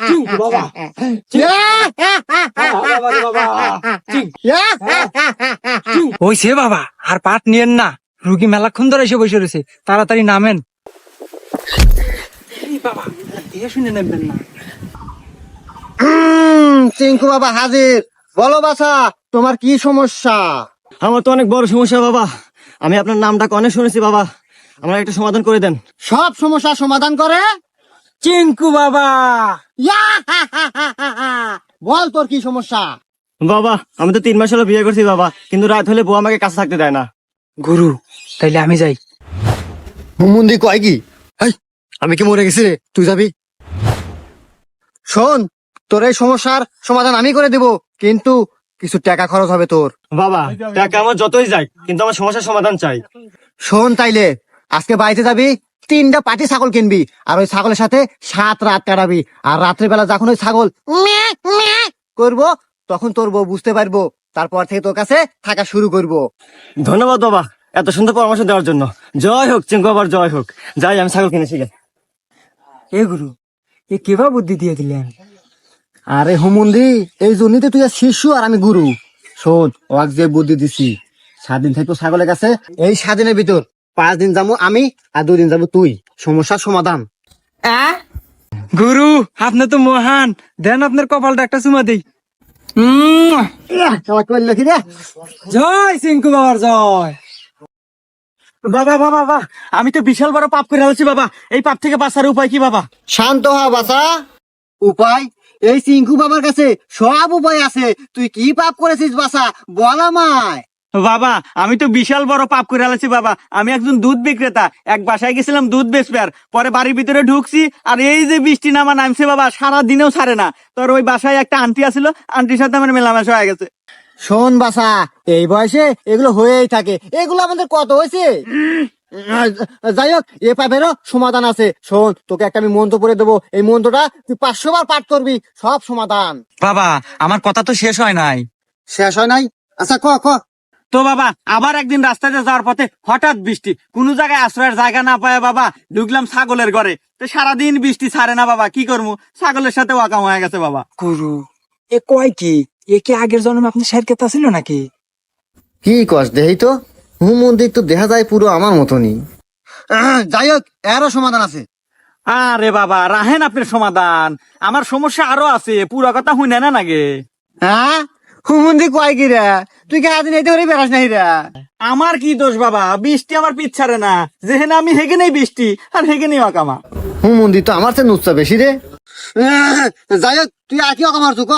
চিঙ্কু বাবা ওই সে বাবা, আর পাট নিয়েন না, রুগী মেলাক্ষণ ধরে এসে বসে রয়েছে, তাড়াতাড়ি নামেন। বাবা এ শুনে নেবেন না। চিঙ্কু বাবা হাজির। বলো বাছা, তোমার কি সমস্যা? আমার তো অনেক বড় সমস্যা বাবা, আমি আপনার নামটাকে অনেক শুনেছি বাবা, আমার একটা সমাধান করে দেন। সব সমস্যার সমাধান করে চিঙ্কু বাবা। বল তোর কি সমস্যা? বাবা আমি তো 3 মাস হলো বিয়ে করছি বাবা, কিন্তু রাত হলে বউ আমাকে কাছে থাকতে দেয় না। গুরু তাইলে আমি যাই। হুমুন্দি কয় কি? আমি কি মরে গেছি রে? তুই যাবি? শোন, তোর এই সমস্যার সমাধান আমি করে দেব, কিন্তু কিছু টাকা খরচ হবে তোর। বাবা টাকা আমার যতই যাই, কিন্তু আমার সমস্যার সমাধান চাই। শোন তাইলে, আজকে বাড়িতে যাবি, 3টা পাটি ছাগল কিনবি, আর ওই ছাগলের সাথে 7 রাত কাটাবি। আর রাত্রিবেলা যখন ওই ছাগল ম্যাঁ ম্যাঁ করবো, তখন তোর বউ বুঝতে পারবো, তারপর থেকে তোর কাছে থাকা শুরু করবো। ধন্যবাদ বাবা এত সুন্দর পরামর্শ দেওয়ার জন্য। জয় হোক চিঙ্কু বাবার, জয় হোক। যাই আমি ছাগল কিনেছি গে। এ গুরু, এ কেবা বুদ্ধি দিয়ে দিলেন? আরে হুমুন্দি, এই জন্যই তো তুই আর শিশু আর আমি গুরু। শোন, ওয়াক যে বুদ্ধি দিছি, 7 দিন থাকবো ছাগলের কাছে, এই 7 দিনের ভিতর 5 দিন যাবো আমি, আর 2 দিন যাবো তুই। সমস্যার সমাধান। গুরু আপনি তো মহান, দেন আপনার কপালটা একটা চুমা দেই। করলো কি রে? জয় চিঙ্কু বাবার জয়। বাবা বাবা বাবা, আমি তো বিশাল বড় পাপ করে ফেলছি বাবা, এই পাপ থেকে বাঁচার উপায় কি বাবা? শান্ত হ বাছা। উপায়? এই চিঙ্কু বাবার কাছে সব উপায় আছে। তুই কি পাপ করেছিস বাছা, বল আমায়। বাবা আমি তো বিশাল বড় পাপ করে ফেলেছি বাবা। আমি একজন দুধ বিক্রেতা, এক বাসায় গেছিলাম দুধ বেচবে, আর পরে বাড়ির ভিতরে ঢুকছি, আর এই যে বৃষ্টি নামা নামছে বাবা, সারা দিনেও ছাড়ে না। তোর ওই বাসায় একটা আন্টি আছিল, আন্টির সাথে আমার মেলামেশা হয়ে গেছে। শোন বাছা, এই বয়সে এগুলো হয়েই থাকে, এগুলো আমাদের কত হয়েছে। যাই হোক, এ পাপেরও সমাধান আছে। শোন, তোকে একটা আমি মন্ত্র পড়ে দেবো, এই মন্ত্রটা তুই 500 বার পাঠ করবি, সব সমাধান। বাবা আমার কথা তো শেষ হয় নাই। শেষ হয় নাই? আচ্ছা ক ক। তো বাবা আবার একদিন রাস্তাতে যাওয়ার পথে হঠাৎ বৃষ্টি, কোন জায়গায় আশ্রয়ের জায়গা না পায় বাবা ঢুকলাম ছাগলের ঘরে। তো সারাদিন বৃষ্টি ছাড়ে না বাবা, কি করবো, ছাগলের সাথে ওয়াকাম হয়ে গেছে বাবা। গুরু এ কয় কি? এ কি আগের জন্মে আপনি শের কেতা ছিল নাকি? কি কস দেহি তো, হুমন্দির তো দেখা যায় পুরো আমার মতনই। যাই হোক, এরও সমাধান আছে। আরে বাবা রাহেন আপনার সমাধান, আমার সমস্যা আরো আছে, পুরো কথা শুনে না নাগে। হ্যাঁ, হুমন্দি কয় কি রে? তুই কি আদিন এইতে করে বেড়াস নাই রে? আমার কি দোষ বাবা, বৃষ্টি আমার পিছ ছাড়ে না, যেখানে আমি হেগেনেই বৃষ্টি আর হেগেনেই অকামা। হুমন্দি তো আমার চেয়ে নুচ্ছা বেশি রে। যাই হোক, তুই আর কি অকামার চুক?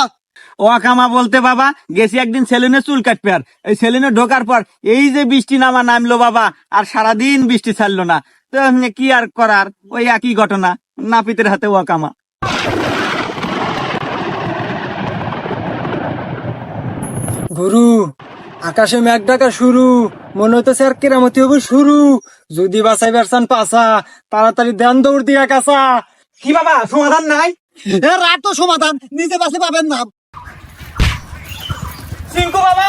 ওয়াকামা বলতে বাবা গেছি একদিন সেলুনে চুল কাটবে, আর এই সেলুনে ঢোকার পর এই যে বৃষ্টি নামা নামলো বাবা, আর সারাদিন বৃষ্টি ছাড়লো না। তো কি আর করার, ওই একই ঘটনা, নাপিতের হাতে ওয়াকামা। গুরু আকাশে মেঘ ডাকা শুরু, মনে হইতেছে আর কেরামতি হবে শুরু। যদি বাঁচাই বেরসান পাসা, তাড়াতাড়ি দেন দৌড় দিয়া কাঁচা। কি বাবা সমাধান নাই? রাত তো সমাধান নিজে বাসে পাবেন না। চিঙ্কু বাবা